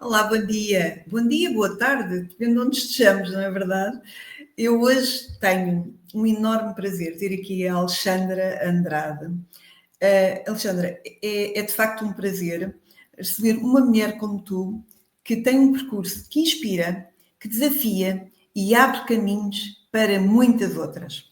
Olá, bom dia. Bom dia, boa tarde, depende de onde estejamos, não é verdade? Eu hoje tenho um enorme prazer ter aqui a Alexandra Andrade. Alexandra, é de facto um prazer receber uma mulher como tu, que tem um percurso que inspira, que desafia e abre caminhos para muitas outras.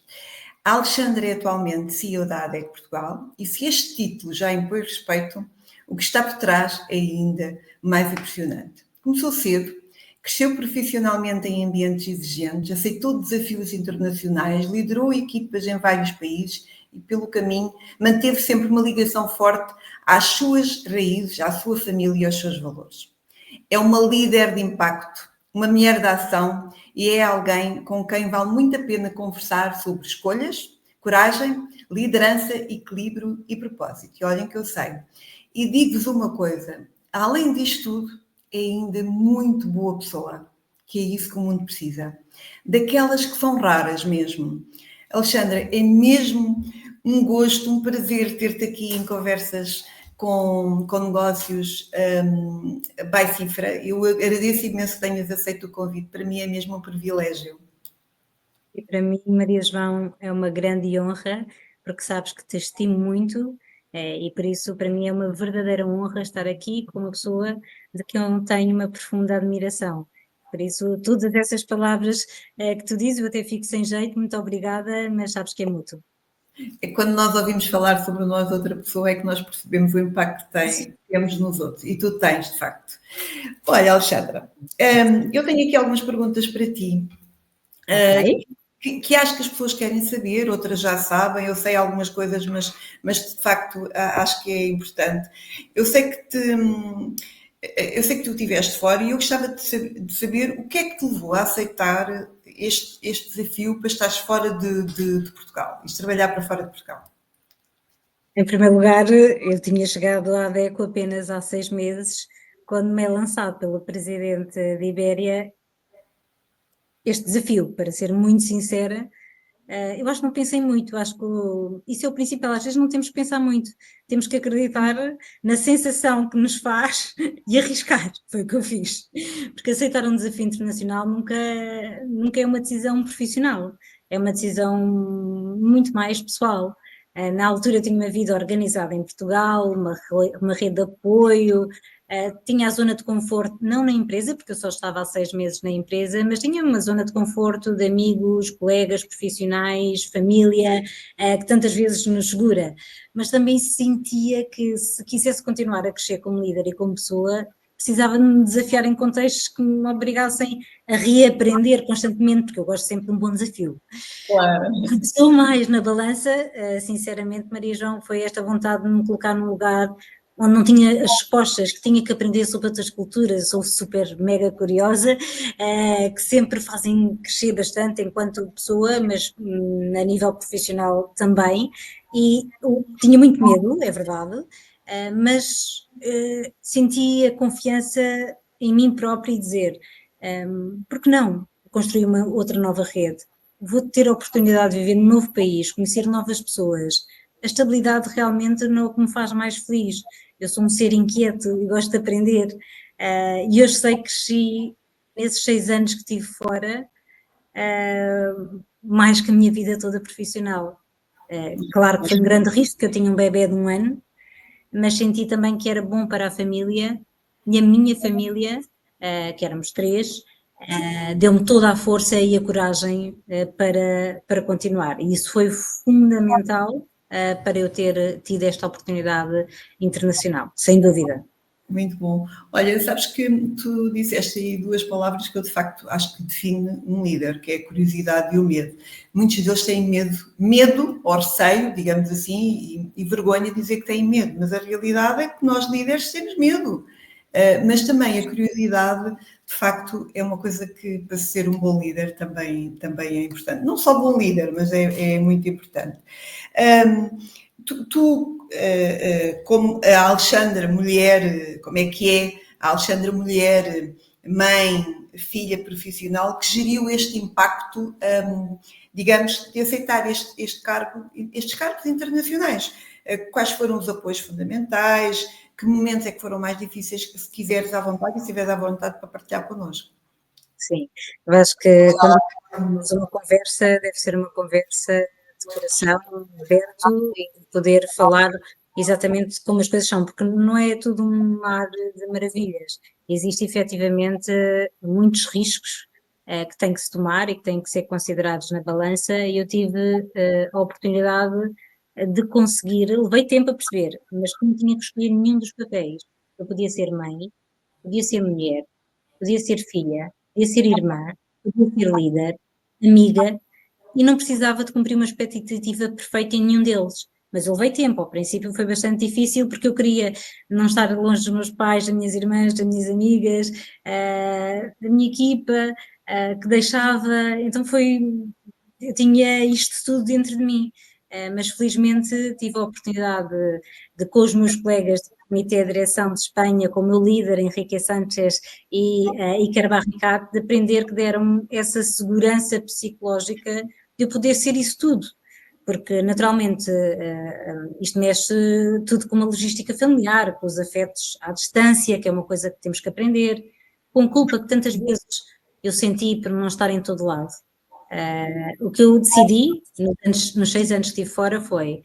A Alexandra é atualmente CEO da ADEC Portugal e se este título já impõe respeito, o que está por trás é ainda mais impressionante. Começou cedo, cresceu profissionalmente em ambientes exigentes, aceitou desafios internacionais, liderou equipas em vários países e, pelo caminho, manteve sempre uma ligação forte às suas raízes, à sua família e aos seus valores. É uma líder de impacto, uma mulher de ação e é alguém com quem vale muito a pena conversar sobre escolhas, coragem, liderança, equilíbrio e propósito. E olhem que eu sei. E digo-vos uma coisa, além disto tudo, é ainda muito boa pessoa, que é isso que o mundo precisa. Daquelas que são raras mesmo. Alexandra, é mesmo um gosto, um prazer ter-te aqui em conversas com negócios by Cifra. Eu agradeço imenso que tenhas aceito o convite. Para mim é mesmo um privilégio. E para mim, Maria João, é uma grande honra, porque sabes que te estimo muito, e por isso para mim é uma verdadeira honra estar aqui com uma pessoa de quem eu tenho uma profunda admiração. Por isso, todas essas palavras que tu dizes, eu até fico sem jeito, muito obrigada, mas sabes que é mútuo. É quando nós ouvimos falar sobre nós outra pessoa é que nós percebemos o impacto que temos nos outros. E tu tens, de facto. Olha, Alexandra, eu tenho aqui algumas perguntas para ti. Ok. Que acho que as pessoas querem saber, outras já sabem, eu sei algumas coisas, mas de facto acho que é importante. Eu sei que tu estiveste fora e eu gostava de saber o que é que te levou a aceitar este desafio para estares fora de Portugal, e trabalhar para fora de Portugal. Em primeiro lugar, eu tinha chegado à ADECO apenas há 6 meses, quando me é lançado pelo presidente de Ibéria este desafio, para ser muito sincera. Eu acho que não pensei muito, acho que isso é o principal, às vezes não temos que pensar muito, temos que acreditar na sensação que nos faz e arriscar, foi o que eu fiz, porque aceitar um desafio internacional nunca é uma decisão profissional, é uma decisão muito mais pessoal. Na altura eu tinha uma vida organizada em Portugal, uma rede de apoio, tinha a zona de conforto, não na empresa, porque eu só estava há 6 meses na empresa, mas tinha uma zona de conforto de amigos, colegas, profissionais, família, que tantas vezes nos segura. Mas também sentia que se quisesse continuar a crescer como líder e como pessoa, precisava de me desafiar em contextos que me obrigassem a reaprender constantemente, porque eu gosto sempre de um bom desafio. Claro. O que pesou mais na balança, sinceramente, Maria João, foi esta vontade de me colocar num lugar onde não tinha as respostas, que tinha que aprender sobre outras culturas, sou super mega curiosa, que sempre fazem crescer bastante enquanto pessoa, mas a nível profissional também, e tinha muito medo, é verdade, mas senti a confiança em mim própria e dizer, por que não construir uma outra nova rede? Vou ter a oportunidade de viver num novo país, conhecer novas pessoas. A estabilidade realmente não é o que me faz mais feliz. Eu sou um ser inquieto e gosto de aprender. E hoje sei que cresci nesses 6 anos que estive fora, mais que a minha vida toda profissional. Claro que foi um grande risco, que eu tinha um bebê de 1 ano, mas senti também que era bom para a família e a minha família, que éramos 3, deu-me toda a força e a coragem para continuar. E isso foi fundamental para eu ter tido esta oportunidade internacional, sem dúvida. Muito bom. Olha, sabes que tu disseste aí 2 palavras que eu de facto acho que define um líder, que é a curiosidade e o medo. Muitos deles têm medo ou receio, digamos assim, e vergonha de dizer que têm medo, mas a realidade é que nós líderes temos medo. Mas também a curiosidade, de facto, é uma coisa que para ser um bom líder também é importante. Não só bom líder, mas é muito importante. Como a Alexandra, mulher, como é que é a Alexandra, mulher, mãe, filha profissional, que geriu este impacto, digamos, de aceitar estes cargos internacionais? Quais foram os apoios fundamentais? Que momentos é que foram mais difíceis, que se quiseres à vontade e se estiveres à vontade para partilhar connosco. Sim, eu acho que quando temos uma conversa, deve ser uma conversa de coração aberto e de poder falar exatamente como as coisas são, porque não é tudo um mar de maravilhas. Existem efetivamente muitos riscos que têm que se tomar e que têm que ser considerados na balança, e eu tive a oportunidade de conseguir, levei tempo a perceber, mas como tinha que escolher nenhum dos papéis. Eu podia ser mãe, podia ser mulher, podia ser filha, podia ser irmã, podia ser líder, amiga, e não precisava de cumprir uma expectativa perfeita em nenhum deles. Mas eu levei tempo, ao princípio foi bastante difícil porque eu queria não estar longe dos meus pais, das minhas irmãs, das minhas amigas, da minha equipa, que deixava, então eu tinha isto tudo dentro de mim. Mas felizmente tive a oportunidade com os meus colegas do Comitê de Direção de Espanha, com o meu líder Enrique Sánchez e Iker Barricat, de aprender, que deram essa segurança psicológica de eu poder ser isso tudo, porque naturalmente isto mexe tudo com uma logística familiar, com os afetos à distância, que é uma coisa que temos que aprender, com culpa que tantas vezes eu senti por não estar em todo lado. O que eu decidi nos 6 anos que estive fora foi: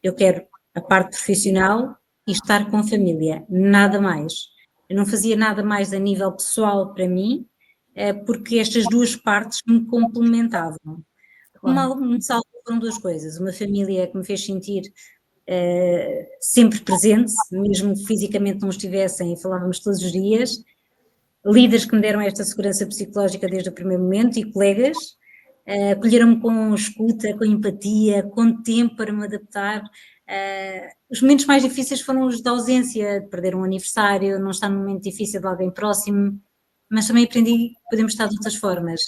eu quero a parte profissional e estar com a família, nada mais. Eu não fazia nada mais a nível pessoal para mim, porque estas duas partes me complementavam. Me salvou foram duas coisas: uma família que me fez sentir sempre presente, mesmo que fisicamente não estivessem, e falávamos todos os dias, líderes que me deram esta segurança psicológica desde o primeiro momento, e colegas acolheram-me com escuta, com empatia, com tempo para me adaptar. Os momentos mais difíceis foram os da ausência, de perder um aniversário, não estar num momento difícil de alguém próximo, mas também aprendi que podemos estar de outras formas.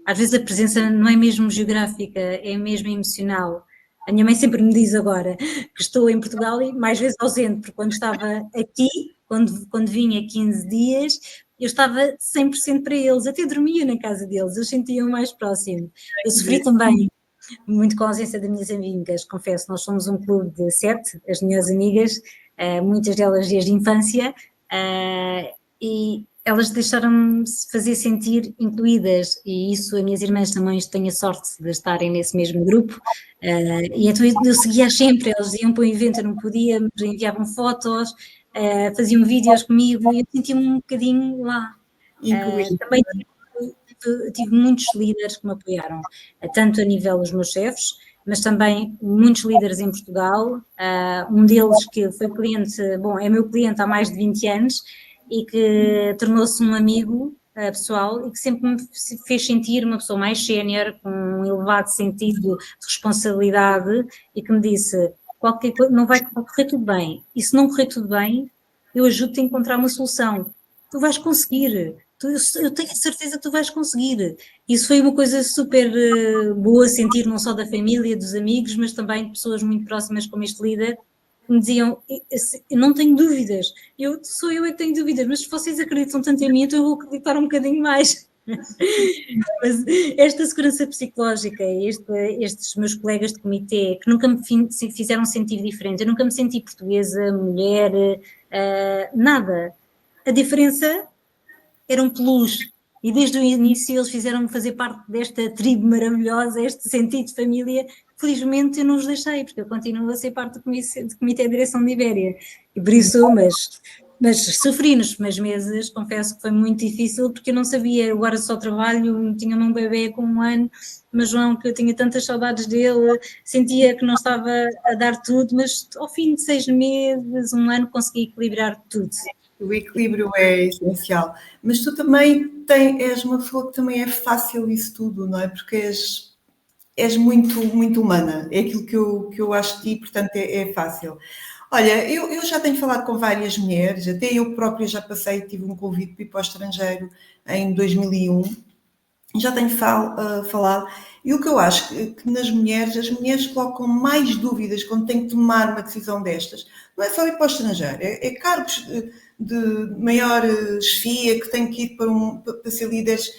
Às vezes a presença não é mesmo geográfica, é mesmo emocional. A minha mãe sempre me diz agora que estou em Portugal e mais vezes ausente, porque quando estava aqui, quando vinha 15 dias, eu estava 100% para eles, até dormia na casa deles, eu sentia-me mais próximo. Eu sofri também muito com a ausência das minhas amigas, confesso. Nós somos um clube de 7, as minhas amigas, muitas delas desde a infância, e elas deixaram-me fazer sentir incluídas, e isso as minhas irmãs também têm a sorte de estarem nesse mesmo grupo, e então eu seguia-as sempre. Elas iam para o evento, eu não podia, mas enviavam fotos, faziam vídeos comigo, e eu sentia-me um bocadinho lá. Também tive muitos líderes que me apoiaram, tanto a nível dos meus chefes, mas também muitos líderes em Portugal. Um deles que foi cliente, é meu cliente há mais de 20 anos, e que tornou-se um amigo pessoal, e que sempre me fez sentir uma pessoa mais sénior, com um elevado sentido de responsabilidade, e que me disse: qualquer coisa, não vai correr tudo bem, e se não correr tudo bem, eu ajudo-te a encontrar uma solução, tu vais conseguir. Eu tenho a certeza que tu vais conseguir. Isso foi uma coisa super boa sentir, não só da família, dos amigos, mas também de pessoas muito próximas, como este líder, que me diziam: eu não tenho dúvidas, sou eu é que tenho dúvidas, mas se vocês acreditam tanto em mim, então eu vou acreditar um bocadinho mais. Mas esta segurança psicológica, estes meus colegas de comitê, que nunca me fizeram sentir diferente, eu nunca me senti portuguesa, mulher, nada. A diferença era um plus, e desde o início eles fizeram-me fazer parte desta tribo maravilhosa, este sentido de família. Felizmente eu não os deixei, porque eu continuo a ser parte do Comitê de Direção de Ibéria, e por isso, mas sofri nos primeiros meses, confesso que foi muito difícil, porque eu não sabia, agora só trabalho, tinha um bebê com 1 ano, mas João, que eu tinha tantas saudades dele, sentia que não estava a dar tudo, mas ao fim de 6 meses, 1 ano, consegui equilibrar tudo. O equilíbrio é essencial. Mas tu também és uma pessoa que também é fácil isso tudo, não é? Porque és muito, muito humana. É aquilo que eu acho de ti, portanto é fácil. Olha, eu já tenho falado com várias mulheres, até eu própria já tive um convite para ir para o estrangeiro em 2001, já tenho falado, e o que eu acho que nas mulheres, as mulheres colocam mais dúvidas quando têm que tomar uma decisão destas. Não é só ir para o estrangeiro, é cargos de maior chefia, que têm que ir para ser líderes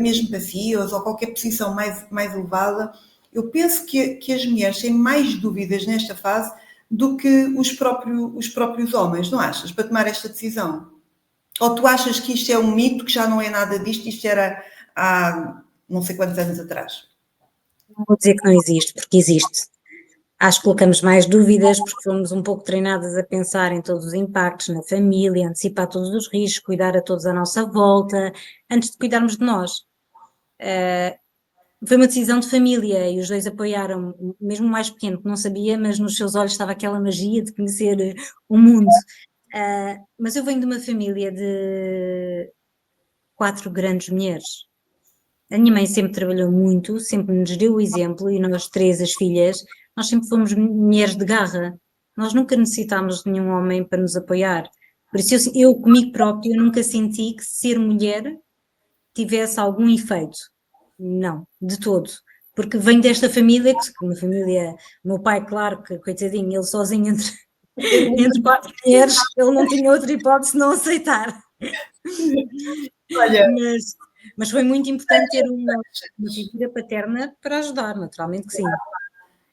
mesmo para CEOs, ou qualquer posição mais elevada. Eu penso que as mulheres têm mais dúvidas nesta fase do que os próprios homens, não achas? Para tomar esta decisão? Ou tu achas que isto é um mito, que já não é nada disto, isto era há não sei quantos anos atrás? Não vou dizer que não existe, porque existe. Acho que colocamos mais dúvidas porque fomos um pouco treinadas a pensar em todos os impactos na família, antecipar todos os riscos, cuidar a todos à nossa volta, antes de cuidarmos de nós. Foi uma decisão de família e os dois apoiaram, mesmo o mais pequeno, que não sabia, mas nos seus olhos estava aquela magia de conhecer o mundo. Mas eu venho de uma família de 4 grandes mulheres. A minha mãe sempre trabalhou muito, sempre nos deu o exemplo, e nós 3, as filhas, nós sempre fomos mulheres de garra. Nós nunca necessitámos de nenhum homem para nos apoiar. Por isso eu comigo própria, eu nunca senti que ser mulher tivesse algum efeito. Não, de todo. Porque venho desta família, que uma família, o meu pai, claro, que coitadinho, ele sozinho entre 4 mulheres, ele não tinha outra hipótese de não aceitar. Olha, Mas foi muito importante ter uma figura paterna para ajudar, naturalmente que sim.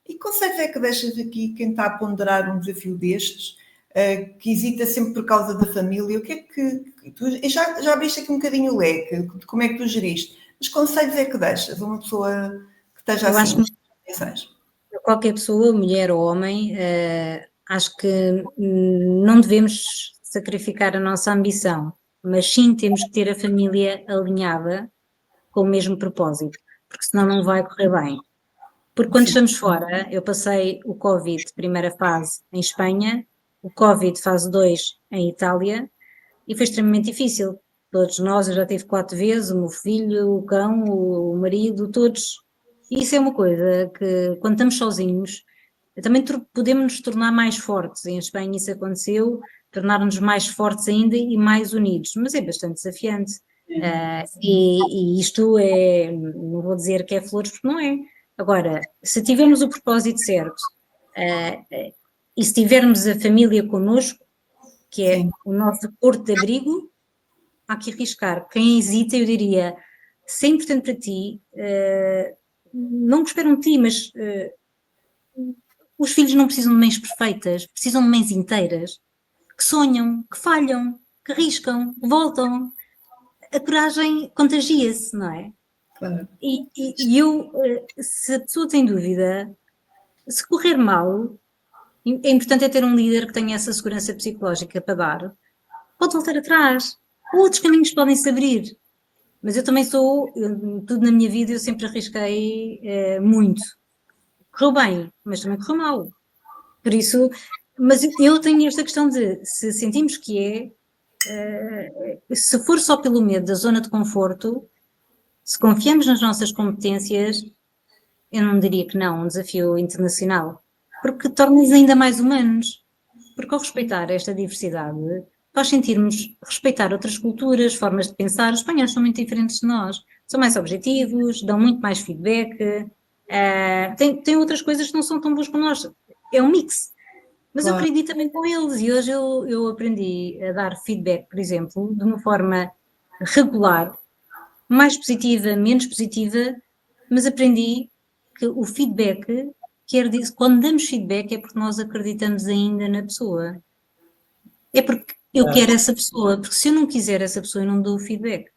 e conselhos é que deixas aqui quem está a ponderar um desafio destes, que hesita sempre por causa da família? O que é que tu já viste aqui um bocadinho o leque, de como é que tu geriste? Mas conselhos é que deixas a uma pessoa que esteja Eu acho assim? que qualquer pessoa, mulher ou homem, acho que não devemos sacrificar a nossa ambição, mas sim temos que ter a família alinhada com o mesmo propósito, porque senão não vai correr bem. Porque quando estamos fora, eu passei o Covid primeira fase em Espanha, o Covid fase 2 em Itália, e foi extremamente difícil. Todos nós, eu já tive 4 vezes, o meu filho, o cão, o marido, todos. E isso é uma coisa que, quando estamos sozinhos, também podemos nos tornar mais fortes. Em Espanha isso aconteceu, tornar-nos mais fortes ainda e mais unidos, mas é bastante desafiante. E isto é, não vou dizer que é flores, porque não é. Agora, se tivermos o propósito certo, e se tivermos a família connosco, que é Sim. o nosso porto de abrigo, há que arriscar. Quem hesita, eu diria, se é importante para ti, não que esperam de ti, mas os filhos não precisam de mães perfeitas, precisam de mães inteiras, que sonham, que falham, que arriscam, voltam. A coragem contagia-se, não é? Claro. E eu, se a pessoa tem dúvida, se correr mal, é importante ter um líder que tenha essa segurança psicológica para dar, pode voltar atrás. Outros caminhos podem se abrir. Mas eu também tudo na minha vida eu sempre arrisquei muito. Correu bem, mas também correu mal. Por isso, mas eu tenho esta questão de, se sentimos que se for só pelo medo da zona de conforto, se confiamos nas nossas competências, eu não diria que não, um desafio internacional. Porque torna-nos ainda mais humanos. Porque ao respeitar esta diversidade, faz sentirmos respeitar outras culturas, formas de pensar. Os espanhóis são muito diferentes de nós. São mais objetivos, dão muito mais feedback, têm outras coisas que não são tão boas como nós. É um mix. Mas eu Claro. aprendi também com eles e hoje eu aprendi a dar feedback, por exemplo, de uma forma regular, mais positiva, menos positiva, mas aprendi que o feedback quer dizer, quando damos feedback é porque nós acreditamos ainda na pessoa. É porque eu quero essa pessoa, porque se eu não quiser essa pessoa eu não dou o feedback.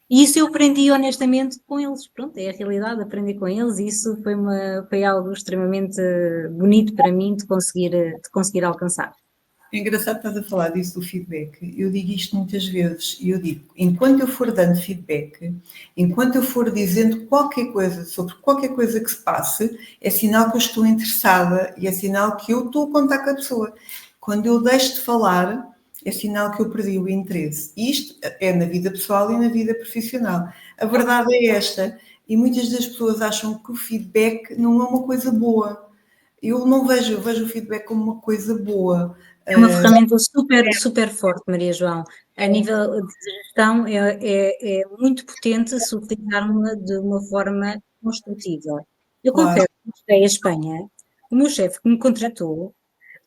E isso eu aprendi honestamente com eles, pronto, é a realidade, aprendi com eles e isso foi algo extremamente bonito para mim de conseguir alcançar. É engraçado que estás a falar disso do feedback. Eu digo isto muitas vezes e eu digo, enquanto eu for dando feedback, enquanto eu for dizendo qualquer coisa sobre qualquer coisa que se passe, é sinal que eu estou interessada e é sinal que eu estou a contar com a pessoa. Quando eu deixo de falar, é sinal que eu perdi o interesse. E isto é na vida pessoal e na vida profissional. A verdade é esta, e muitas das pessoas acham que o feedback não é uma coisa boa. Eu não vejo, eu vejo o feedback como uma coisa boa. É uma ferramenta super, super forte, Maria João. A nível de gestão é muito potente se utilizarmos de uma forma construtiva. Eu Claro. confesso que cheguei à Espanha, o meu chefe que me contratou,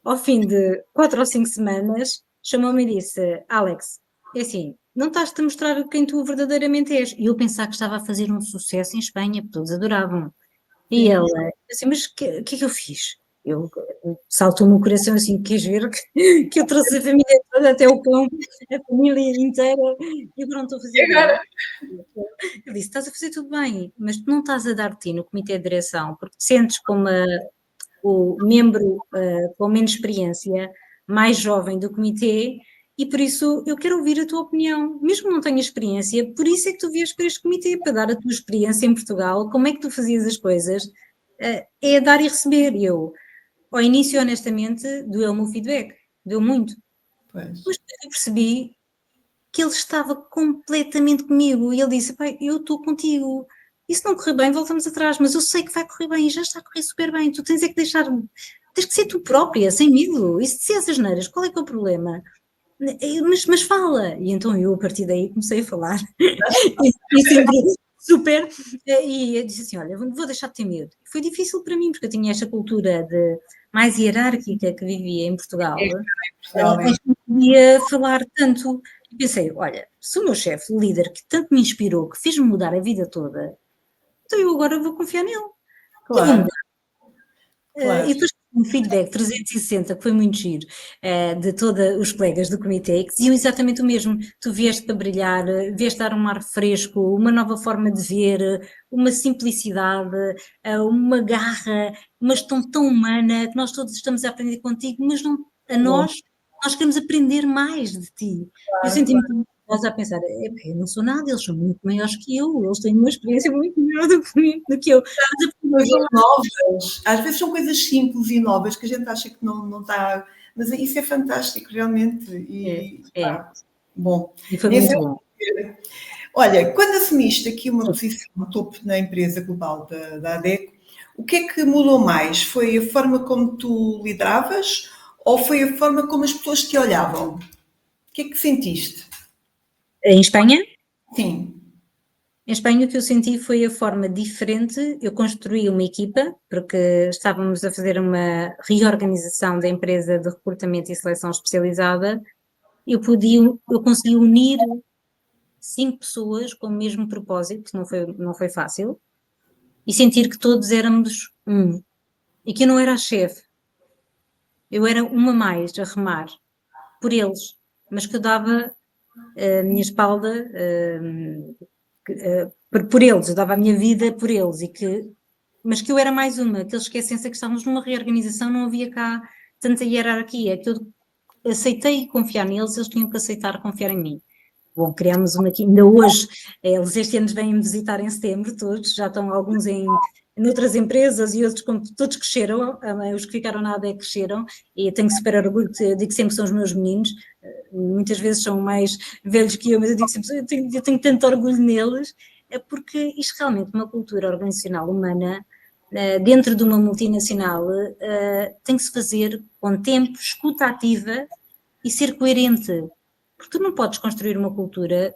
ao fim de 4 ou 5 semanas, chamou-me e disse: Alex, é assim, não estás-te a mostrar quem tu verdadeiramente és. E eu pensava que estava a fazer um sucesso em Espanha, porque todos adoravam. E ela, assim, mas o que é que eu fiz? saltou-me o coração assim, queres ver que eu trouxe a família toda, até o cão, a família inteira, e agora não estou a fazer nada. Eu disse, estás a fazer tudo bem, mas tu não estás a dar de ti no comitê de direção, porque te sentes como o membro com menos experiência, mais jovem do comitê, e por isso eu quero ouvir a tua opinião, mesmo que não tenha experiência, por isso é que tu vies para este comitê, para dar a tua experiência em Portugal, como é que tu fazias as coisas, é dar e receber. E eu, ao início, honestamente, doeu-me o feedback, doeu muito, Pois. mas depois eu percebi que ele estava completamente comigo, e ele disse, pai, eu estou contigo, e se não correr bem, voltamos atrás, mas eu sei que vai correr bem, e já está a correr super bem, tu tens é que deixar, tens que ser tu própria, sem medo, e se disseres asneiras, qual é que é o problema? Mas fala, e então eu a partir daí comecei a falar, e sempre super, e eu disse assim, olha, vou deixar de ter medo. Foi difícil para mim, porque eu tinha esta cultura mais hierárquica que vivia em Portugal, em que não podia falar tanto. E pensei, olha, se o meu chefe, o líder, que tanto me inspirou, que fez-me mudar a vida toda, então eu agora vou confiar nele. E vou Claro, mudar. claro. E depois um feedback 360, que foi muito giro, de todos os colegas do comitê, que diziam exatamente o mesmo. Tu vieste para brilhar, vieste dar um ar fresco, uma nova forma de ver, uma simplicidade, uma garra, uma gestão tão humana, que nós todos estamos a aprender contigo, mas não, Bom, nós queremos aprender mais de ti. Eu claro, senti-me claro. a pensar, eu não sou nada, eles são muito maiores que eu, eles têm uma experiência muito maior do que eu. Mas Coisas novas, às vezes são coisas simples e novas que a gente acha que não está, mas isso é fantástico, realmente. E bom, e foi nesse muito bom. olha, quando assumiste aqui uma posição no topo na empresa global da ADECO, o que é que mudou mais? Foi a forma como tu lideravas ou foi a forma como as pessoas te olhavam? O que é que sentiste? Em Espanha? Sim. Em Espanha o que eu senti foi a forma diferente, eu construí uma equipa, porque estávamos a fazer uma reorganização da empresa de recrutamento e seleção especializada, eu consegui unir 5 pessoas com o mesmo propósito, não foi fácil, e sentir que todos éramos um, e que eu não era a chefe, eu era uma mais a remar por eles, mas que eu dava a minha espalda por eles, eu dava a minha vida por eles, mas que eu era mais uma, que eles esquecessem que estávamos numa reorganização, não havia cá tanta hierarquia, que eu aceitei confiar neles, eles tinham que aceitar confiar em mim. Bom, criámos uma aqui, ainda hoje, eles este ano vêm visitar em setembro, todos, já estão alguns em outras empresas e outros, como todos cresceram, os que ficaram na ADE cresceram, e eu tenho super orgulho, digo sempre que são os meus meninos, muitas vezes são mais velhos que eu, mas eu digo sempre, eu tenho tanto orgulho neles, porque isto realmente é uma cultura organizacional humana, dentro de uma multinacional, tem que se fazer com tempo, escuta ativa e ser coerente. Porque tu não podes construir uma cultura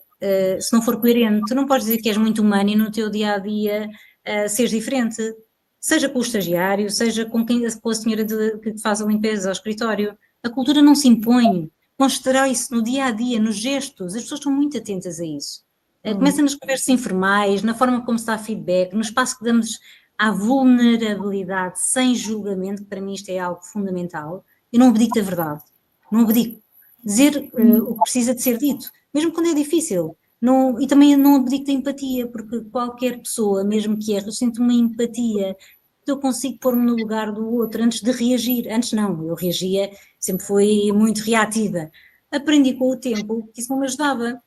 se não for coerente. Tu não podes dizer que és muito humano e no teu dia a dia seres diferente. Seja com o estagiário, seja com a senhora que faz a limpeza ao escritório. A cultura não se impõe. Constrói-se no dia a dia, nos gestos. As pessoas estão muito atentas a isso. Começa nas conversas informais, na forma como se dá feedback, no espaço que damos à vulnerabilidade sem julgamento, que para mim isto é algo fundamental. Eu não abdico da verdade. Não abdico. Dizer o que precisa de ser dito, mesmo quando é difícil. Não, e também não abdico da empatia, porque qualquer pessoa, mesmo que erre, eu sinto uma empatia, eu consigo pôr-me no lugar do outro antes de reagir. Antes não, eu reagia, sempre fui muito reativa. Aprendi com o tempo que isso não me ajudava,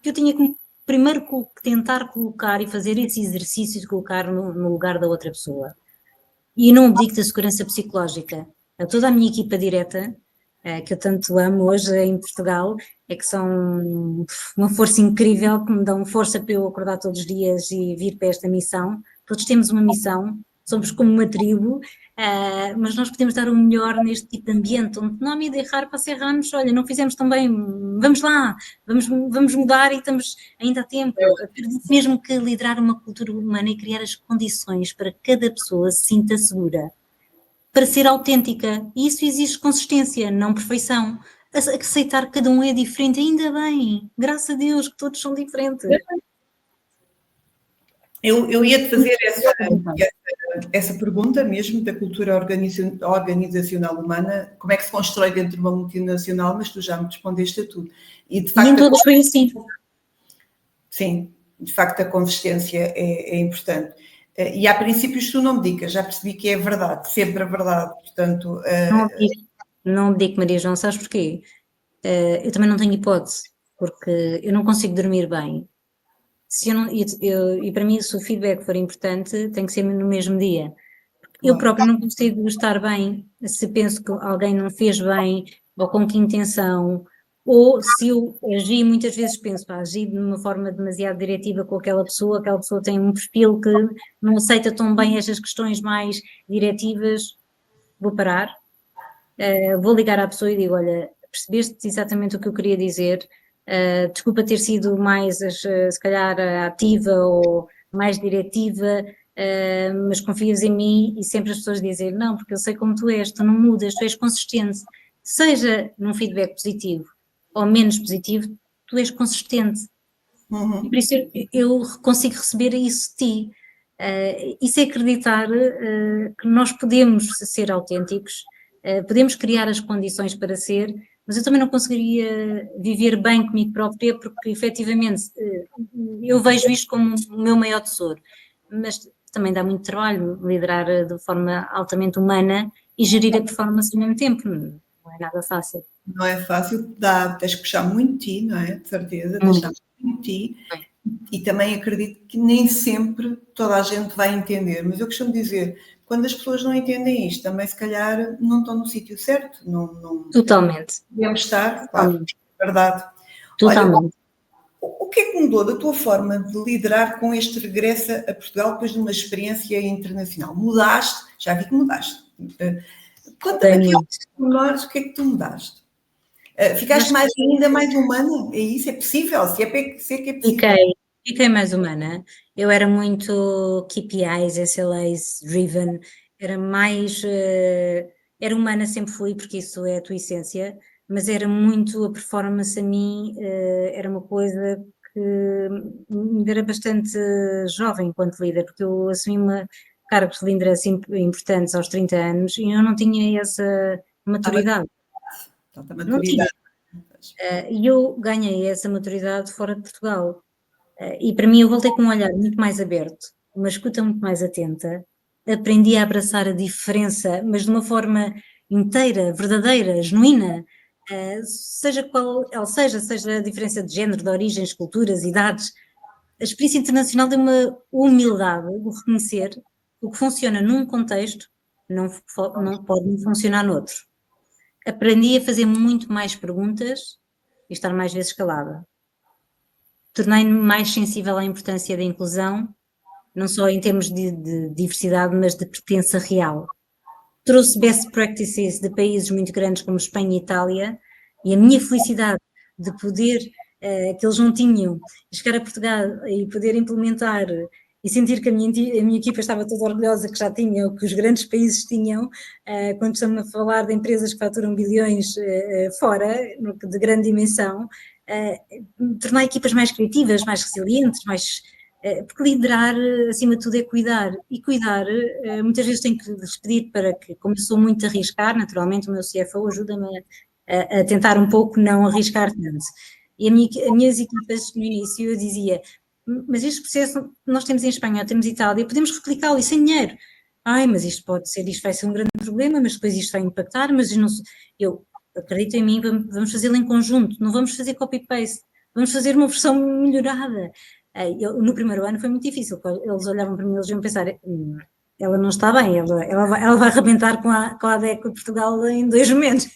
que eu tinha que primeiro tentar colocar e fazer esse exercício de colocar no lugar da outra pessoa. E não abdico da segurança psicológica. A toda a minha equipa direta, que eu tanto amo hoje em Portugal, é que são uma força incrível, que me dão força para eu acordar todos os dias e vir para esta missão. Todos temos uma missão, somos como uma tribo, mas nós podemos dar o melhor neste tipo de ambiente, onde não há medo de errar, para se errarmos, olha, não fizemos tão bem, vamos lá, vamos mudar e estamos ainda a tempo. Acredito mesmo que liderar uma cultura humana e criar as condições para que cada pessoa se sinta segura, para ser autêntica, e isso exige consistência, não perfeição. Aceitar que cada um é diferente, ainda bem, graças a Deus que todos são diferentes. Eu ia-te fazer essa pergunta mesmo da cultura organizacional humana, como é que se constrói dentro de uma multinacional, mas tu já me respondeste a tudo. E em todos foi assim. Sim, de facto a consistência é importante. E há princípios que tu não me dicas, já percebi que é verdade, sempre a verdade, portanto... Não abdico, Maria João, sabes porquê? Eu também não tenho hipótese, porque eu não consigo dormir bem. Se eu não, e para mim, se o feedback for importante, tem que ser no mesmo dia. Eu próprio não consigo estar bem se penso que alguém não fez bem, ou com que intenção, ou se eu agi, muitas vezes penso, agi de uma forma demasiado diretiva com aquela pessoa tem um perfil que não aceita tão bem estas questões mais diretivas, vou parar, vou ligar à pessoa e digo, olha, percebeste exatamente o que eu queria dizer, desculpa ter sido mais, se calhar, ativa ou mais diretiva, mas confias em mim, e sempre as pessoas dizem, não, porque eu sei como tu és, tu não mudas, tu és consistente, seja num feedback positivo ou menos positivo, tu és consistente. E por isso eu consigo receber isso de ti. Isso é acreditar que nós podemos ser autênticos, podemos criar as condições para ser, mas eu também não conseguiria viver bem comigo própria, porque efetivamente eu vejo isto como o meu maior tesouro, mas também dá muito trabalho liderar de forma altamente humana e gerir a performance ao mesmo tempo, não é nada fácil. Não é fácil, tens que puxar muito de ti, não é? De certeza, deixar muito de ti. E também acredito que nem sempre toda a gente vai entender, mas eu costumo dizer, quando as pessoas não entendem isto, também se calhar não estão no sítio certo. Não Totalmente. Devemos estar, claro, é verdade. Totalmente. Olha, o que é que mudou da tua forma de liderar com este regresso a Portugal depois de uma experiência internacional? Mudaste? Já vi que mudaste. Conta-me aqui aos menores o que é que tu mudaste. Ficaste ainda mais humana? É isso? É possível? Se é que é possível. Fiquei mais humana. Eu era muito KPIs, SLAs driven, era mais. Era humana, sempre fui, porque isso é a tua essência, mas era muito a performance a mim, era uma coisa que ainda era bastante jovem enquanto líder, porque eu assumi cargos de liderança importantes aos 30 anos e eu não tinha essa maturidade. Não tinha. E eu ganhei essa maturidade fora de Portugal. E para mim eu voltei com um olhar muito mais aberto, uma escuta muito mais atenta, aprendi a abraçar a diferença, mas de uma forma inteira, verdadeira, genuína, seja qual ela seja a diferença de género, de origens, culturas, idades. A experiência internacional deu uma humildade de reconhecer que o que funciona num contexto não pode não funcionar noutro. Aprendi a fazer muito mais perguntas e estar mais vezes calada. Tornei-me mais sensível à importância da inclusão, não só em termos de diversidade, mas de pertença real. Trouxe best practices de países muito grandes como Espanha e Itália, e a minha felicidade de poder, que eles não tinham, chegar a Portugal e poder implementar e sentir que a minha equipa estava toda orgulhosa que já tinha o que os grandes países tinham, quando estamos a falar de empresas que faturam bilhões fora, de grande dimensão, tornar equipas mais criativas, mais resilientes, porque liderar, acima de tudo, é cuidar. E cuidar, muitas vezes tenho que lhes pedir para que, como eu sou muito a arriscar, naturalmente o meu CFO ajuda-me a tentar um pouco não arriscar tanto. E as minhas equipas, no início, eu dizia, mas este processo nós temos em Espanha, temos em Itália, podemos replicá-lo e sem dinheiro. Mas isto vai ser um grande problema, mas depois isto vai impactar, mas eu acredito em mim, vamos fazê-lo em conjunto, não vamos fazer copy-paste, vamos fazer uma versão melhorada. No primeiro ano foi muito difícil, eles olhavam para mim e eles iam pensar, ela não está bem, ela vai arrebentar com a ADECO de Portugal em 2 momentos.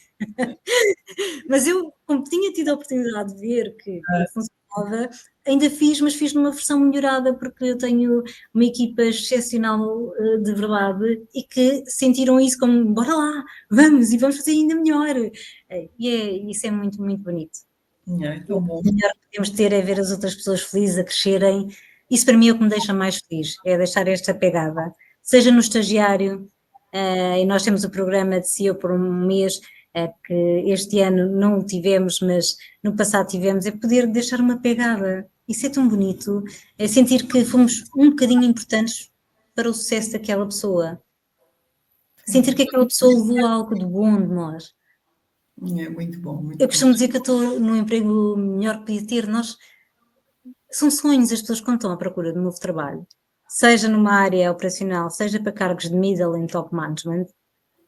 Mas eu, como tinha tido a oportunidade de ver que funcionava, ainda fiz, mas fiz numa versão melhorada, porque eu tenho uma equipa excepcional de verdade e que sentiram isso como, bora lá, vamos fazer ainda melhor. Isso é muito, muito bonito. Tão bom. O melhor que podemos ter é ver as outras pessoas felizes a crescerem. Isso para mim é o que me deixa mais feliz, é deixar esta pegada. Seja no estagiário, e nós temos o programa de CEO por um mês, que este ano não o tivemos, mas no passado tivemos, é poder deixar uma pegada. Isso é tão bonito, é sentir que fomos um bocadinho importantes para o sucesso daquela pessoa. Sentir que aquela pessoa levou algo de bom de nós. É muito bom, muito Eu bom. costumo dizer que eu estou no emprego melhor que podia ter. São sonhos as pessoas quando estão à procura de um novo trabalho, seja numa área operacional, seja para cargos de middle e top management,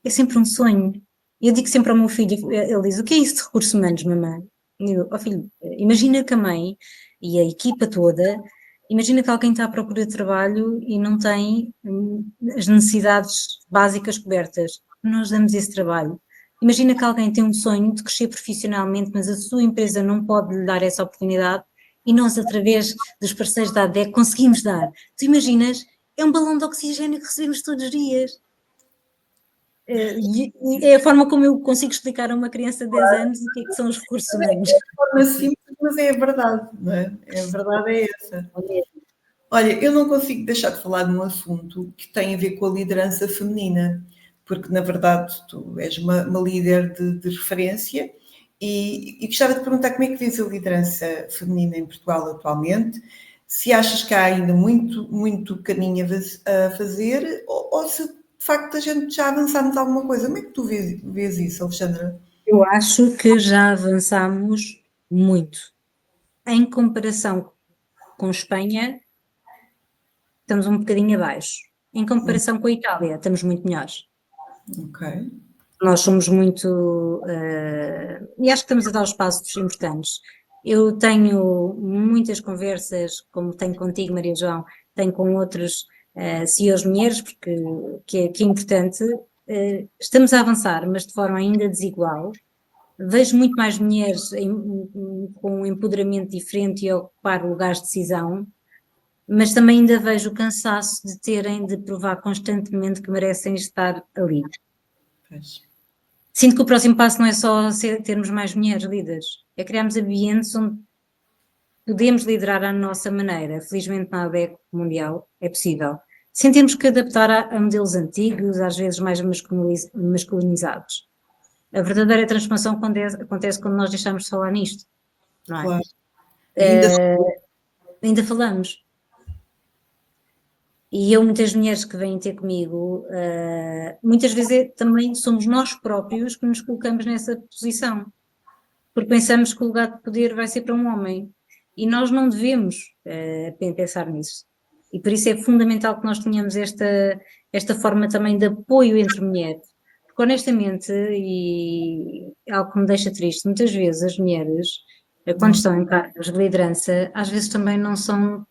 é sempre um sonho. Eu digo sempre ao meu filho, ele diz, o que é isso de recursos humanos, mamãe? E eu, filho, imagina que a mãe e a equipa toda, imagina que alguém está à procura de trabalho e não tem as necessidades básicas cobertas. Nós damos esse trabalho. Imagina que alguém tem um sonho de crescer profissionalmente, mas a sua empresa não pode lhe dar essa oportunidade e nós, através dos parceiros da ADEC, conseguimos dar. Tu imaginas? É um balão de oxigênio que recebemos todos os dias. E é a forma como eu consigo explicar a uma criança de 10 anos o que é que são os recursos humanos. É de forma simples, mas é a verdade, não é? A verdade é essa. Olha, eu não consigo deixar de falar de um assunto que tem a ver com a liderança feminina, porque na verdade tu és uma líder de referência e gostava de perguntar como é que vês a liderança feminina em Portugal atualmente, se achas que há ainda muito caminho a fazer ou se de facto a gente já avançamos alguma coisa. Como é que tu vês isso, Alexandra? Eu acho que já avançamos muito. Em comparação com Espanha, estamos um bocadinho abaixo. Em comparação com a Itália, estamos muito melhores. Ok. Nós somos muito. E acho que estamos a dar os passos importantes. Eu tenho muitas conversas, como tenho contigo, Maria João, tenho com outros CEOs mulheres, porque que é importante. Estamos a avançar, mas de forma ainda desigual. Vejo muito mais mulheres com um empoderamento diferente e a ocupar lugares de decisão, mas também ainda vejo o cansaço de terem de provar constantemente que merecem estar ali. Pois. Sinto que o próximo passo não é só termos mais mulheres líderes, é criarmos ambientes onde podemos liderar à nossa maneira. Felizmente na ADEC mundial é possível, sem termos que adaptar a modelos antigos, às vezes mais masculinizados. A verdadeira transformação acontece quando nós deixamos de falar nisto, não é? Claro. E ainda Ainda falamos. E eu, muitas mulheres que vêm ter comigo, muitas vezes também somos nós próprios que nos colocamos nessa posição, porque pensamos que o lugar de poder vai ser para um homem. E nós não devemos pensar nisso. E por isso é fundamental que nós tenhamos esta forma também de apoio entre mulheres. Porque honestamente, e é algo que me deixa triste, muitas vezes as mulheres, quando estão em cargos de liderança, às vezes também não são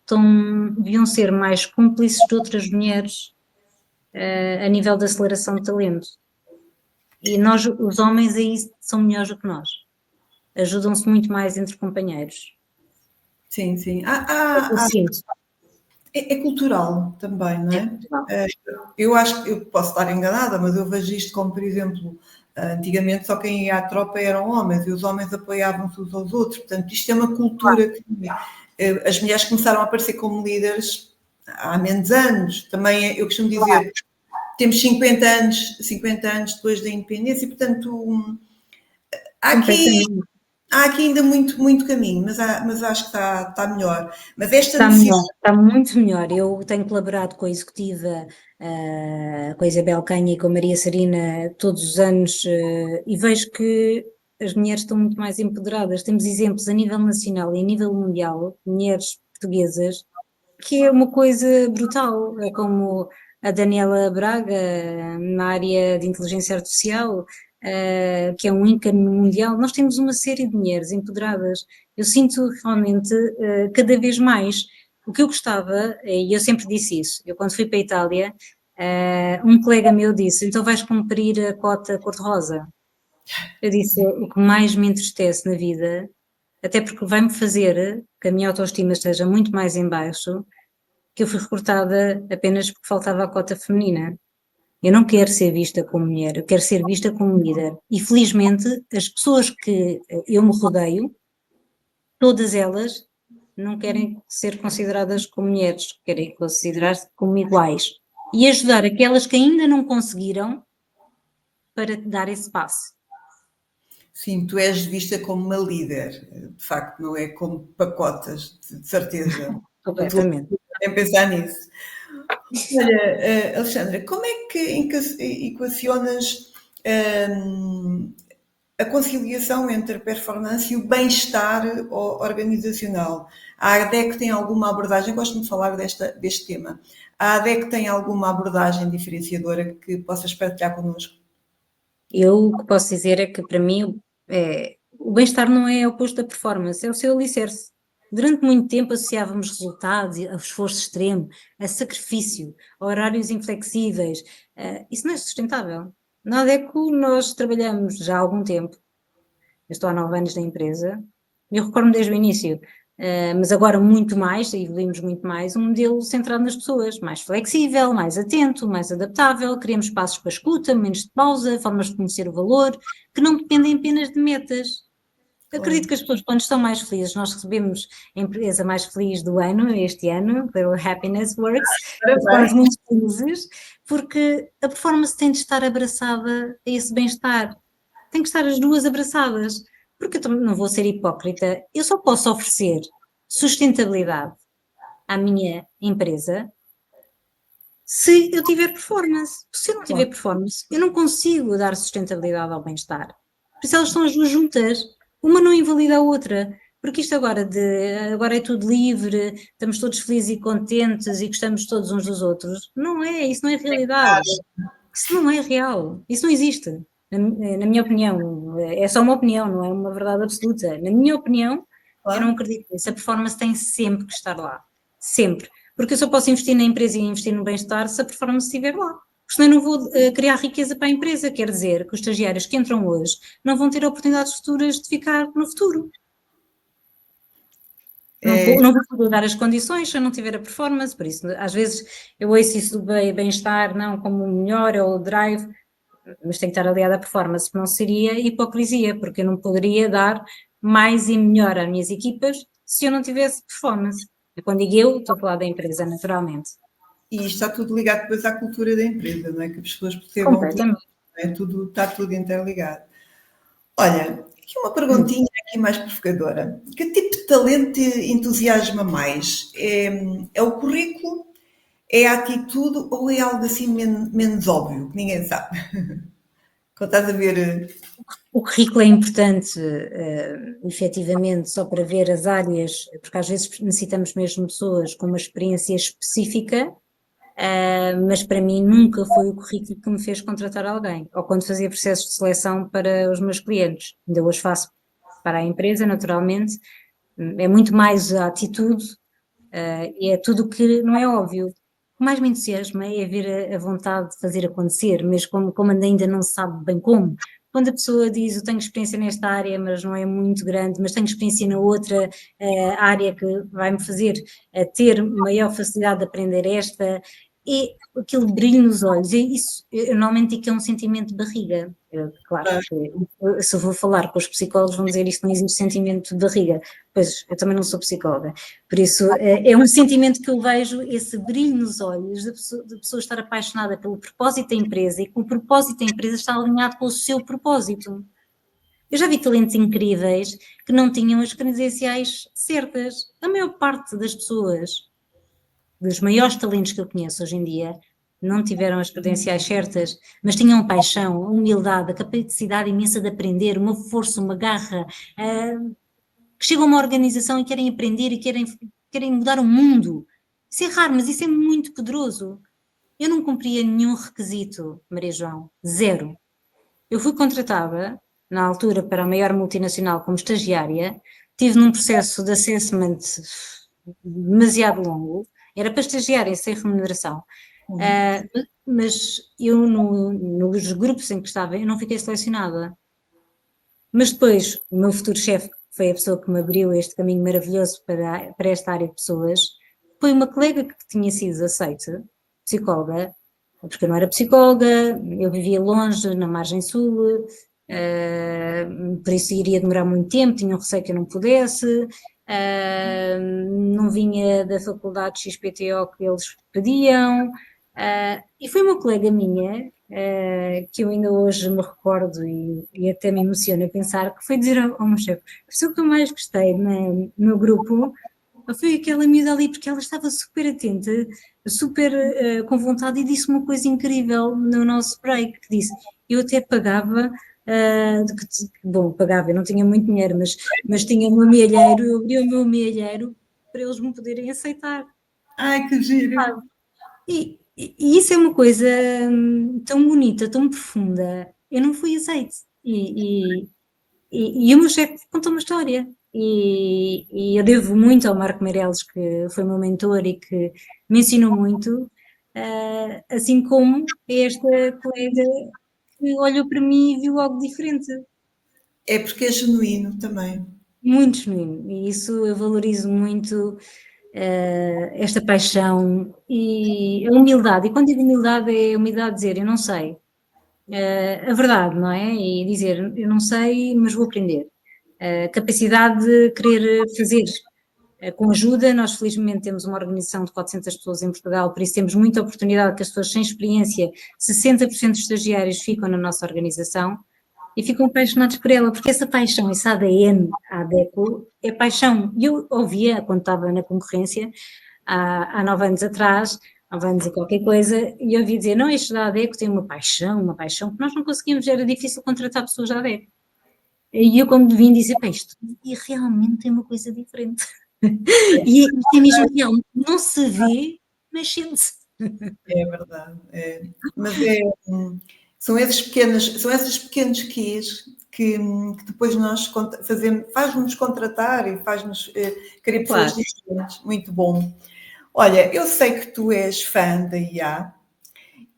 deviam ser mais cúmplices de outras mulheres a nível da aceleração de talento. E nós, os homens aí são melhores do que nós. Ajudam-se muito mais entre companheiros. sim, sim. Eu sinto. É cultural também, não é? Eu acho que eu posso estar enganada, mas eu vejo isto como, por exemplo, antigamente só quem ia à tropa eram homens e os homens apoiavam-se uns aos outros. Portanto, isto é uma cultura que as mulheres começaram a aparecer como líderes há menos anos. Também eu costumo dizer, temos 50 anos depois da independência e, portanto, há aqui ainda muito caminho, mas acho que está melhor. Mas esta Está necessidade. melhor, está muito melhor. Eu tenho colaborado com a executiva, com a Isabel Canha e com a Maria Sarina todos os anos e vejo que as mulheres estão muito mais empoderadas. Temos exemplos a nível nacional e a nível mundial, mulheres portuguesas, que é uma coisa brutal. É como a Daniela Braga, na área de inteligência artificial, que é um ícone mundial. Nós temos uma série de mulheres empoderadas. Eu sinto realmente cada vez mais. O que eu gostava, e eu sempre disse isso, eu quando fui para a Itália, um colega meu disse, então vais cumprir a cota cor-de-rosa. Eu disse, o que mais me entristece na vida, até porque vai-me fazer que a minha autoestima esteja muito mais em baixo, que eu fui recrutada apenas porque faltava a cota feminina. Eu não quero ser vista como mulher, eu quero ser vista como líder. E felizmente as pessoas que eu me rodeio, todas elas não querem ser consideradas como mulheres, querem considerar-se como iguais. E ajudar aquelas que ainda não conseguiram para dar esse passo. Sim, tu és vista como uma líder, de facto, não é como pacotas, de certeza. Completamente. Nem pensar nisso. Olha, Alexandra, como é que equacionas a conciliação entre a performance e o bem-estar organizacional? A ADEC tem alguma abordagem, gosto de falar deste tema, a ADEC tem alguma abordagem diferenciadora que possas partilhar connosco? Eu o que posso dizer é que para mim o bem-estar não é oposto da performance, é o seu alicerce. Durante muito tempo associávamos resultados a esforço extremo, a sacrifício, a horários inflexíveis. Isso não é sustentável. Na ADECO nós trabalhamos já há algum tempo, eu estou há 9 anos na empresa, e eu recordo-me desde o início, mas agora muito mais, evoluímos muito mais, um modelo centrado nas pessoas, mais flexível, mais atento, mais adaptável, criamos espaços para escuta, momentos de pausa, formas de conhecer o valor, que não dependem apenas de metas. Acredito que as pessoas, quando estão mais felizes, nós recebemos a empresa mais feliz do ano, este ano, pelo Happiness Works, ficamos muito felizes, porque a performance tem de estar abraçada a esse bem-estar. Tem que estar as duas abraçadas, porque eu também não vou ser hipócrita, eu só posso oferecer sustentabilidade à minha empresa se eu tiver performance. Se eu não tiver performance, eu não consigo dar sustentabilidade ao bem-estar. Por isso elas estão as duas juntas, uma não invalida a outra, porque isto agora é tudo livre, estamos todos felizes e contentes e gostamos todos uns dos outros. Não é, isso não é realidade. Isso não é real, isso não existe. Na minha opinião, é só uma opinião, não é uma verdade absoluta. Na minha opinião, eu não acredito nisso. A performance tem sempre que estar lá. Sempre. Porque eu só posso investir na empresa e investir no bem-estar se a performance estiver lá. Porque senão eu não vou criar riqueza para a empresa. Quer dizer que os estagiários que entram hoje não vão ter oportunidades futuras de ficar no futuro. Não vou poder dar as condições se eu não tiver a performance, por isso, às vezes eu ouço isso do bem-estar, não como o melhor ou o drive, mas tem que estar aliado à performance, não seria hipocrisia, porque eu não poderia dar mais e melhor às minhas equipas se eu não tivesse performance. E quando digo eu, estou a falar da empresa, naturalmente. E isto está tudo ligado depois à cultura da empresa, não é? Que as pessoas percebam Completamente. tudo, está tudo interligado. Olha, aqui uma perguntinha aqui mais provocadora. Que tipo de talento te entusiasma mais? É o currículo? É a atitude ou é algo assim menos óbvio, que ninguém sabe? Quando estás a ver. O currículo é importante, efetivamente, só para ver as áreas, porque às vezes necessitamos mesmo de pessoas com uma experiência específica, mas para mim nunca foi o currículo que me fez contratar alguém, ou quando fazia processos de seleção para os meus clientes. Ainda hoje faço para a empresa, naturalmente, é muito mais a atitude, e é tudo o que não é óbvio. O que mais me entusiasma é ver a vontade de fazer acontecer, mesmo como ainda não se sabe bem como. Quando a pessoa diz, eu tenho experiência nesta área, mas não é muito grande, mas tenho experiência na outra área que vai-me fazer ter maior facilidade de aprender esta, e aquele brilho nos olhos, e isso eu normalmente digo que é um sentimento de barriga. Claro que se eu vou falar com os psicólogos vão dizer isto não existe sentimento de barriga, pois eu também não sou psicóloga, por isso é um sentimento que eu vejo, esse brilho nos olhos da pessoa estar apaixonada pelo propósito da empresa e que o propósito da empresa está alinhado com o seu propósito. Eu já vi talentos incríveis que não tinham as credenciais certas. A maior parte das pessoas, dos maiores talentos que eu conheço hoje em dia, não tiveram as credenciais certas, mas tinham paixão, a humildade, a capacidade imensa de aprender, uma força, uma garra, que chegam a uma organização e querem aprender e querem mudar o mundo. Isso é raro, mas isso é muito poderoso. Eu não cumpria nenhum requisito, Maria João, zero. Eu fui contratada, na altura, para a maior multinacional como estagiária, tive num processo de assessment demasiado longo, era para estagiária sem remuneração, mas eu nos grupos em que estava, eu não fiquei selecionada. Mas depois, o meu futuro chefe, que foi a pessoa que me abriu este caminho maravilhoso para esta área de pessoas, foi uma colega que tinha sido aceita, psicóloga, porque eu não era psicóloga, eu vivia longe, na margem sul, por isso iria demorar muito tempo, tinha um receio que eu não pudesse, não vinha da faculdade XPTO que eles pediam, E foi uma colega minha, que eu ainda hoje me recordo e até me emociona pensar, que foi dizer ao meu chefe: a pessoa que eu mais gostei no grupo foi aquela miúda ali, porque ela estava super atenta, super com vontade, e disse uma coisa incrível no nosso break, que disse: eu até pagava, bom, pagava, eu não tinha muito dinheiro, mas tinha o meu mealheiro, eu abri o meu mealheiro para eles me poderem aceitar. Ai, que giro! E isso é uma coisa tão bonita, tão profunda. Eu não fui aceite. E o meu chefe contou uma história. E eu devo muito ao Marco Meireles, que foi meu mentor e que me ensinou muito, assim como esta colega que olhou para mim e viu algo diferente. É porque é genuíno também. Muito genuíno. E isso eu valorizo muito, esta paixão e a humildade. E quando digo humildade, é a humildade de dizer: eu não sei. A verdade, não é? E dizer: eu não sei, mas vou aprender. A capacidade de querer fazer. Com ajuda, nós felizmente temos uma organização de 400 pessoas em Portugal, por isso temos muita oportunidade que as pessoas sem experiência, 60% dos estagiários ficam na nossa organização e ficam apaixonados por ela, porque essa paixão, esse ADN, a ADECO, é paixão. E eu ouvia, quando estava na concorrência, há 9 anos atrás, 9 anos e qualquer coisa, e eu ouvia dizer: não, este da ADECO tem uma paixão, que nós não conseguimos, era difícil contratar pessoas da ADECO. E eu, quando vim, disse: pá, isto e realmente é uma coisa diferente. E isto é mesmo real, não se vê, mas sente-se. É verdade. É. Mas é, são esses pequenos quês que depois nós fazemos, faz-nos contratar e faz-nos querer pessoas Claro, diferentes. Muito bom. Olha, eu sei que tu és fã da IA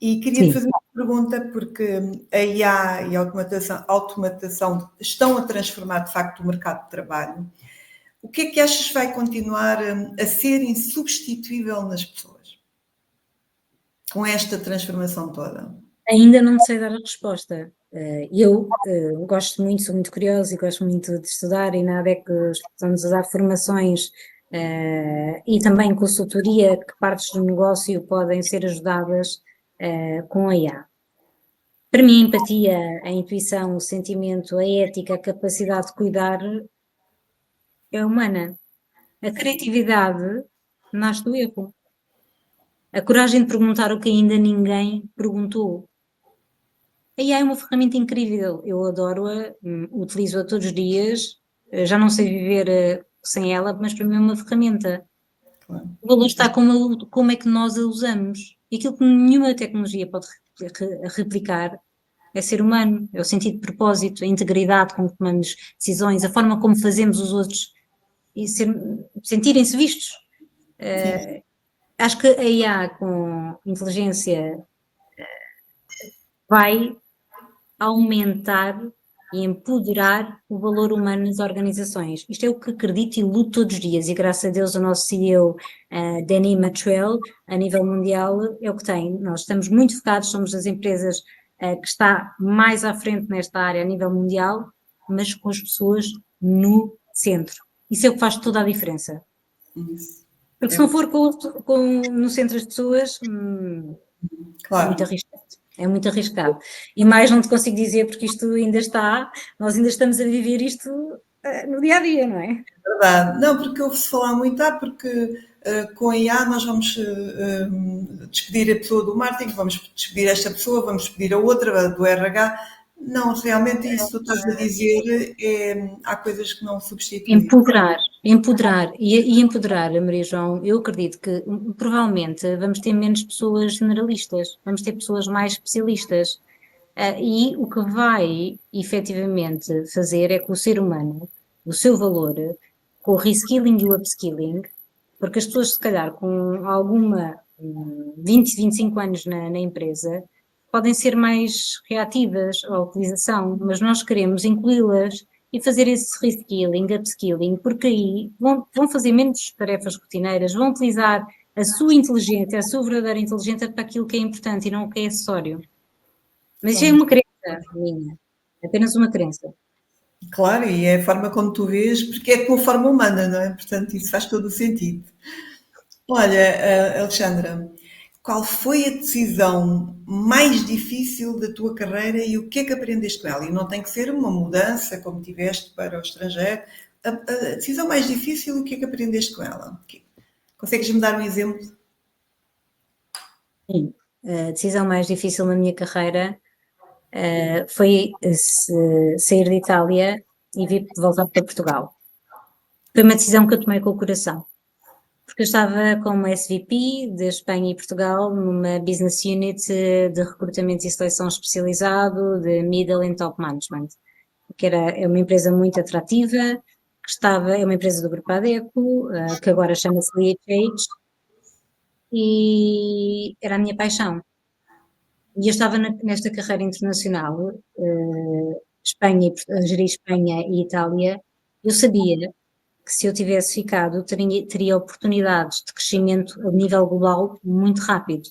e queria-te sim. fazer uma pergunta, porque a IA e a automatação estão a transformar de facto o mercado de trabalho. O que é que achas que vai continuar a ser insubstituível nas pessoas com esta transformação toda? Ainda não sei dar a resposta. Eu gosto muito, sou muito curiosa e gosto muito de estudar, e na ADEC estamos a dar formações e também consultoria, que partes do negócio podem ser ajudadas com a IA. Para mim, a empatia, a intuição, o sentimento, a ética, a capacidade de cuidar é humana. A criatividade nasce do erro. A coragem de perguntar o que ainda ninguém perguntou. A AI é uma ferramenta incrível, eu adoro-a, utilizo-a todos os dias, já não sei viver sem ela, mas para mim é uma ferramenta. Claro. O valor está como é que nós a usamos. E aquilo que nenhuma tecnologia pode replicar é ser humano, é o sentido de propósito, a integridade com que tomamos decisões, a forma como fazemos os outros e sentirem-se vistos. Sim. Acho que a IA com inteligência vai aumentar e empoderar o valor humano nas organizações. Isto é o que acredito e luto todos os dias, e graças a Deus o nosso CEO, Danny Machuel, a nível mundial, é o que tem. Nós estamos muito focados, somos das empresas que está mais à frente nesta área a nível mundial, mas com as pessoas no centro. Isso é o que faz toda a diferença. Isso. Porque É, se não for no centro das pessoas, é muito claro. arriscado. É muito arriscado. E mais não te consigo dizer, porque isto ainda está, nós ainda estamos a viver isto no dia a dia, não é? Verdade. Não, porque ouve-se falar muito, porque com a IA nós vamos despedir a pessoa do marketing, vamos despedir esta pessoa, vamos despedir a outra, do RH. Não, realmente isso que tu estás a dizer, há coisas que não substituem. Empoderar e empoderar, Maria João, eu acredito que provavelmente vamos ter menos pessoas generalistas, vamos ter pessoas mais especialistas. E o que vai efetivamente fazer é que o ser humano, o seu valor, com o reskilling e o upskilling, porque as pessoas, se calhar, com alguma 20, 25 anos na empresa, podem ser mais reativas à utilização, mas nós queremos incluí-las e fazer esse reskilling, upskilling, porque aí vão fazer menos tarefas rotineiras, vão utilizar a sua inteligência, a sua verdadeira inteligência para aquilo que é importante e não o que é acessório. Mas isso é Claro. uma crença minha, apenas uma crença. Claro, e é a forma como tu vês, porque é a tua forma humana, não é? Portanto, isso faz todo o sentido. Olha, Alexandra, qual foi a decisão mais difícil da tua carreira e o que é que aprendeste com ela? E não tem que ser uma mudança como tiveste para o estrangeiro. A decisão mais difícil, o que é que aprendeste com ela? Consegues-me dar um exemplo? Sim, a decisão mais difícil na minha carreira foi sair de Itália e vir voltar para Portugal. Foi uma decisão que eu tomei com o coração, porque eu estava como SVP de Espanha e Portugal numa business unit de recrutamento e seleção especializado de Middle and Top Management, que é uma empresa muito atrativa, é uma empresa do Grupo Adecco, que agora chama-se LHH, e era a minha paixão. E eu estava nesta carreira internacional, gerir Espanha e Itália, eu sabia que se eu tivesse ficado, teria oportunidades de crescimento a nível global muito rápido.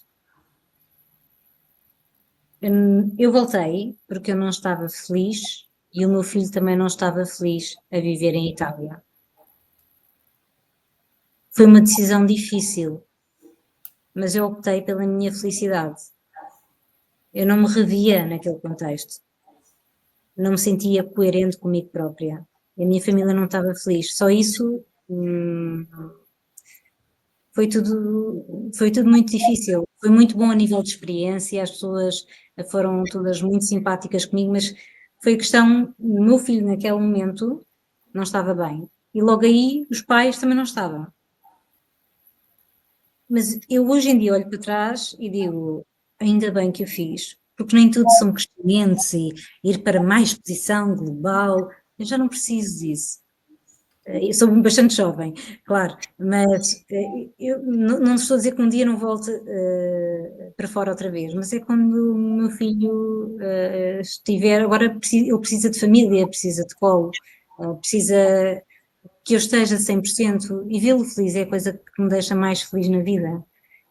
Eu voltei porque eu não estava feliz e o meu filho também não estava feliz a viver em Itália. Foi uma decisão difícil, mas eu optei pela minha felicidade. Eu não me revia naquele contexto. Não me sentia coerente comigo própria. A minha família não estava feliz. Só isso foi tudo muito difícil. Foi muito bom a nível de experiência, as pessoas foram todas muito simpáticas comigo, mas foi a questão, o meu filho naquele momento não estava bem. E logo aí os pais também não estavam. Mas eu hoje em dia olho para trás e digo, ainda bem que o fiz, porque nem tudo são crescimentos e ir para mais exposição global, eu já não preciso disso. Eu sou bastante jovem, claro, mas eu não estou a dizer que um dia não volte para fora outra vez, mas é quando o meu filho estiver, agora ele precisa de família, precisa de colo, precisa que eu esteja 100% e vê-lo feliz é a coisa que me deixa mais feliz na vida.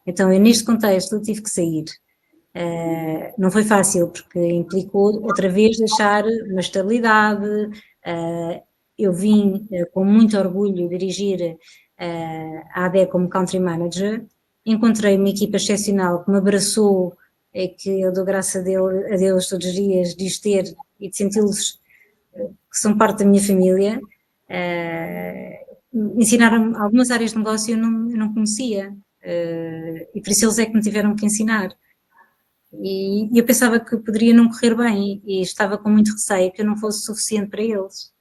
Então, eu neste contexto eu tive que sair. Não foi fácil, porque implicou outra vez deixar uma estabilidade. Eu vim com muito orgulho dirigir a AD como Country Manager. Encontrei uma equipa excepcional que me abraçou, que eu dou graças a Deus todos os dias de os ter e de senti-los que são parte da minha família. Ensinaram-me algumas áreas de negócio eu não conhecia, e por isso eles é que me tiveram que ensinar. E eu pensava que poderia não correr bem e estava com muito receio que eu não fosse suficiente para eles.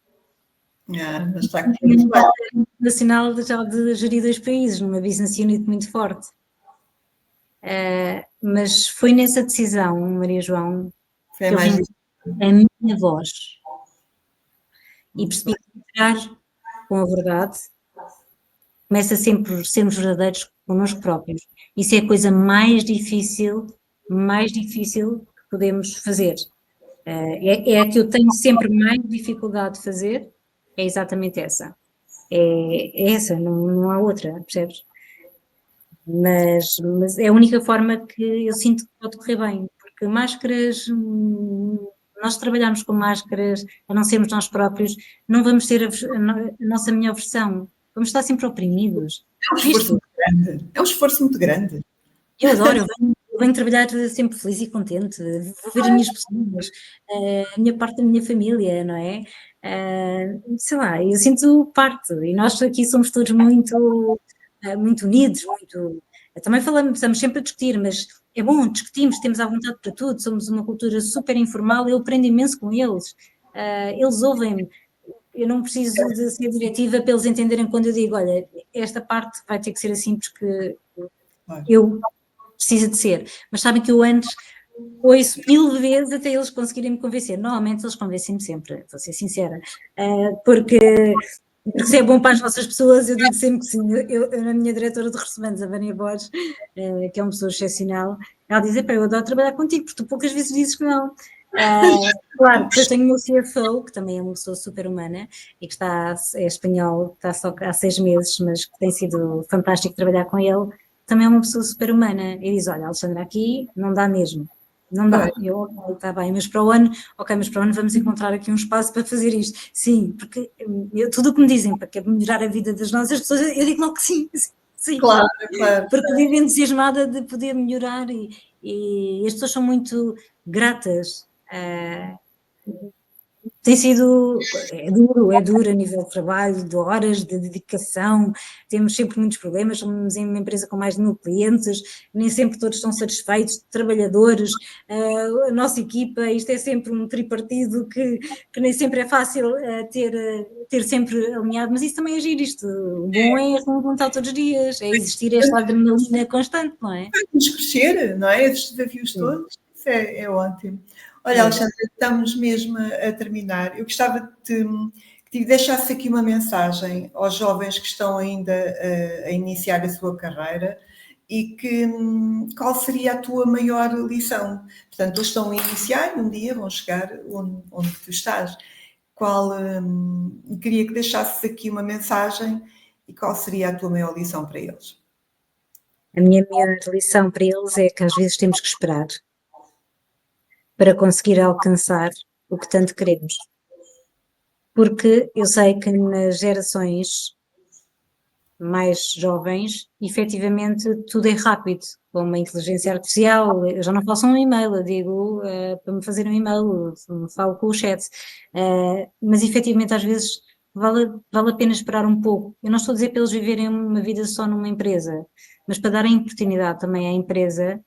Mas está aqui muito bem. Nacional já de gerir 2 países, numa business unit muito forte. Mas foi nessa decisão, Maria João, Foi que eu mais vim a minha voz e percebi que entrar com a verdade começa sempre por sermos verdadeiros connosco próprios. Isso é a coisa mais difícil que podemos fazer. É a que eu tenho sempre mais dificuldade de fazer, é exatamente essa. É essa, não há outra, percebes? Mas é a única forma que eu sinto que pode correr bem, porque máscaras, nós trabalhamos com máscaras, a não sermos nós próprios, não vamos ter a nossa melhor versão, vamos estar sempre oprimidos. É um esforço muito grande. É um esforço muito grande. Eu adoro, eu venho trabalhar sempre feliz e contente, vou ver as minhas pessoas, a minha parte da minha família, não é? Sei lá, eu sinto parte, e nós aqui somos todos muito unidos, também estamos sempre a discutir, mas é bom, discutimos, temos à vontade para tudo, somos uma cultura super informal, eu aprendo imenso com eles, eles ouvem-me, eu não preciso de ser diretiva para eles entenderem quando eu digo, olha, esta parte vai ter que ser assim porque eu preciso de ser, mas sabem que eu antes ouço 1000 vezes até eles conseguirem me convencer. Normalmente eles convencem-me sempre, vou ser sincera, porque se é bom para as nossas pessoas, eu digo sempre que sim. Eu na minha diretora de recebimentos, a Vânia Borges, que é uma pessoa excepcional, ela diz, eu adoro trabalhar contigo, porque tu poucas vezes dizes que não. Claro, depois tenho o meu CFO, que também é uma pessoa super humana e que é espanhol, está só há 6 meses, mas que tem sido fantástico trabalhar com ele, também é uma pessoa super humana, e diz, olha, Alexandra, aqui não dá mesmo, não dá, está bem, mas para o ano vamos encontrar aqui um espaço para fazer isto, sim, porque tudo o que me dizem para melhorar a vida das nossas pessoas, eu digo logo que sim, Sim, Claro, claro. porque vivo entusiasmada de poder melhorar e as pessoas são muito gratas. Tem sido, é duro a nível de trabalho, de horas, de dedicação, temos sempre muitos problemas, somos em uma empresa com mais de 1000 clientes, nem sempre todos estão satisfeitos, trabalhadores, a nossa equipa, isto é sempre um tripartido que nem sempre é fácil ter sempre alinhado, mas isso também é giro, isto, o bom é levantar todos os dias, é existir esta adrenalina constante, não é? Vamos crescer, não é? Esses desafios Sim, todos, isso é ótimo. Olha, é. Alexandra, estamos mesmo a terminar. Eu gostava que te deixasse aqui uma mensagem aos jovens que estão ainda a iniciar a sua carreira e que qual seria a tua maior lição? Portanto, eles estão a iniciar e um dia vão chegar onde tu estás. Queria que deixasses aqui uma mensagem e qual seria a tua maior lição para eles? A minha maior lição para eles é que às vezes temos que esperar para conseguir alcançar o que tanto queremos. Porque eu sei que nas gerações mais jovens, efetivamente, tudo é rápido. Com uma inteligência artificial, eu já não faço um e-mail, eu digo para me fazer um e-mail, falo com o chat. Mas efetivamente, às vezes, vale a pena esperar um pouco. Eu não estou a dizer para eles viverem uma vida só numa empresa, mas para darem oportunidade também à empresa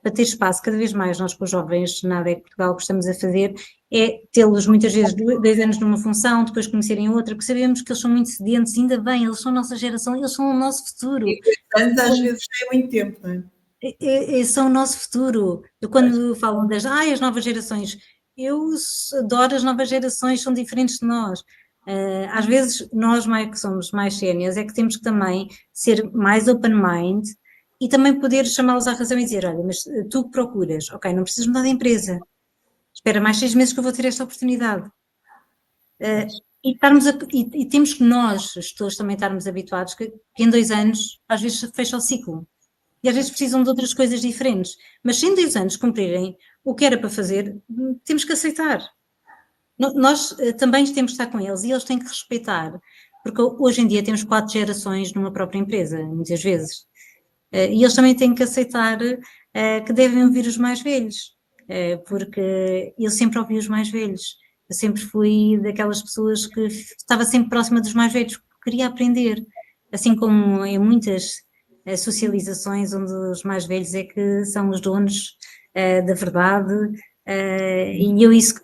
para ter espaço cada vez mais, nós com os jovens na ADEC Portugal o que estamos a fazer é tê-los muitas vezes 2 anos numa função, depois conhecerem outra, porque sabemos que eles são muito sedentos, ainda bem, eles são a nossa geração, eles são o nosso futuro. E 2 anos às vezes é muito tempo, não é? São o nosso futuro. Eu quando falam as novas gerações, eu adoro as novas gerações, são diferentes de nós. Às vezes nós que somos mais séniores é que temos que também ser mais open mind e também poder chamá-los à razão e dizer, olha, mas tu que procuras, ok, não precisas mudar de empresa, espera mais 6 meses que eu vou ter esta oportunidade. E temos que nós, gestores, também estarmos habituados que em 2 anos às vezes fecha o ciclo. E às vezes precisam de outras coisas diferentes. Mas se em 2 anos cumprirem o que era para fazer, temos que aceitar. Nós também temos que estar com eles e eles têm que respeitar. Porque hoje em dia temos 4 gerações numa própria empresa, muitas vezes. E eles também têm que aceitar que devem ouvir os mais velhos. Porque eu sempre ouvi os mais velhos. Eu sempre fui daquelas pessoas que estava sempre próxima dos mais velhos, porque queria aprender. Assim como em muitas socializações onde os mais velhos é que são os donos da verdade, e eu isso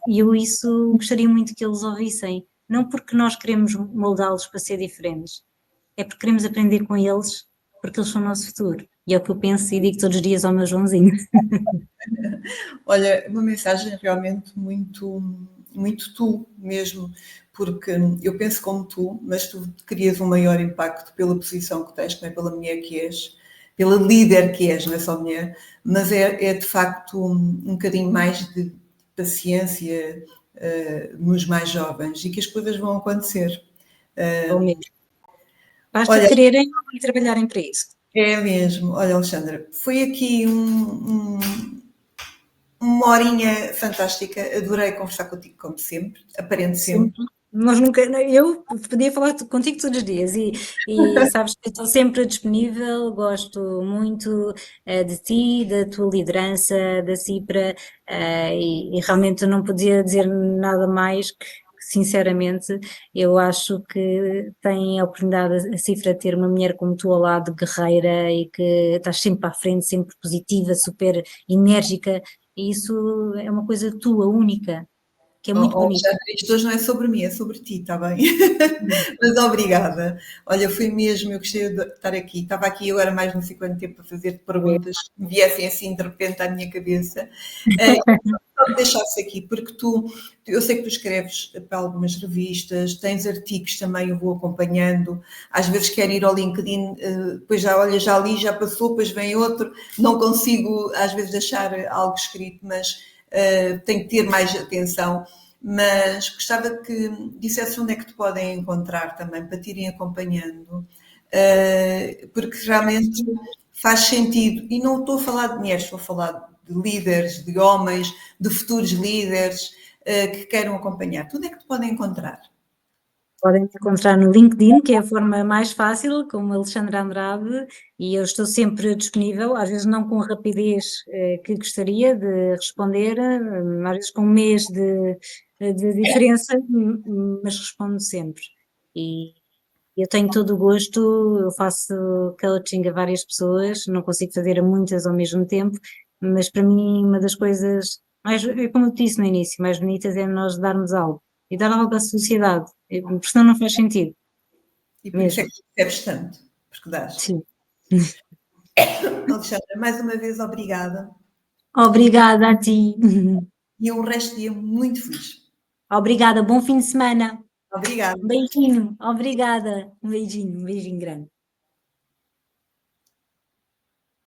gostaria muito que eles ouvissem, não porque nós queremos moldá-los para ser diferentes, é porque queremos aprender com eles, porque eles são o nosso futuro, e é o que eu penso e digo todos os dias ao meu Joãozinho. Olha, uma mensagem realmente muito, muito tu mesmo, porque eu penso como tu, mas tu crias um maior impacto pela posição que tens, não é pela mulher que és, pela líder que és, não é só mulher, mas é de facto um bocadinho mais de paciência nos mais jovens e que as coisas vão acontecer. Ou mesmo. Basta Olha, quererem e trabalharem para isso. é mesmo. Olha, Alexandra, foi aqui uma horinha fantástica. Adorei conversar contigo, como sempre. Aprendo sempre. Nós nunca, eu podia falar contigo todos os dias e sabes que eu estou sempre disponível, gosto muito de ti, da tua liderança, da Cipra, e realmente eu não podia dizer nada mais que, sinceramente, eu acho que tem a oportunidade a Cifra de ter uma mulher como tu ao lado, guerreira e que estás sempre para a frente, sempre positiva, super enérgica, e isso é uma coisa tua, única, que é muito bonita. Alexandra, isto hoje não é sobre mim, é sobre ti, está bem? Mas obrigada. Olha, foi mesmo, eu gostei de estar aqui. Estava aqui agora mais não sei quanto tempo a fazer perguntas que me viessem assim de repente à minha cabeça. Só me deixasse aqui, porque eu sei que tu escreves para algumas revistas, tens artigos também, eu vou acompanhando. Às vezes quero ir ao LinkedIn, depois já olha, já li, já passou, depois vem outro. Não consigo às vezes deixar algo escrito, mas tenho que ter mais atenção. Mas gostava que dissesse onde é que te podem encontrar também, para te irem acompanhando, porque realmente faz sentido. E não estou a falar de mulheres, estou a falar de líderes, de homens, de futuros líderes que queiram acompanhar. Onde é que te podem encontrar? Podem me encontrar no LinkedIn, que é a forma mais fácil, como Alexandra Andrade, e eu estou sempre disponível, às vezes não com a rapidez que gostaria de responder, às vezes com um mês de diferença, mas respondo sempre. E eu tenho todo o gosto, eu faço coaching a várias pessoas, não consigo fazer a muitas ao mesmo tempo, mas para mim uma das coisas mais, como eu disse no início, mais bonitas é nós darmos algo e dar algo à sociedade, porque senão não faz sentido, E por isso é mesmo. que recebes tanto, porque dás. Sim. Alexandra, mais uma vez obrigada Obrigada a ti. e um resto de dia muito feliz. Obrigada, bom fim de semana. Obrigada. Um beijinho, obrigada. Um beijinho grande.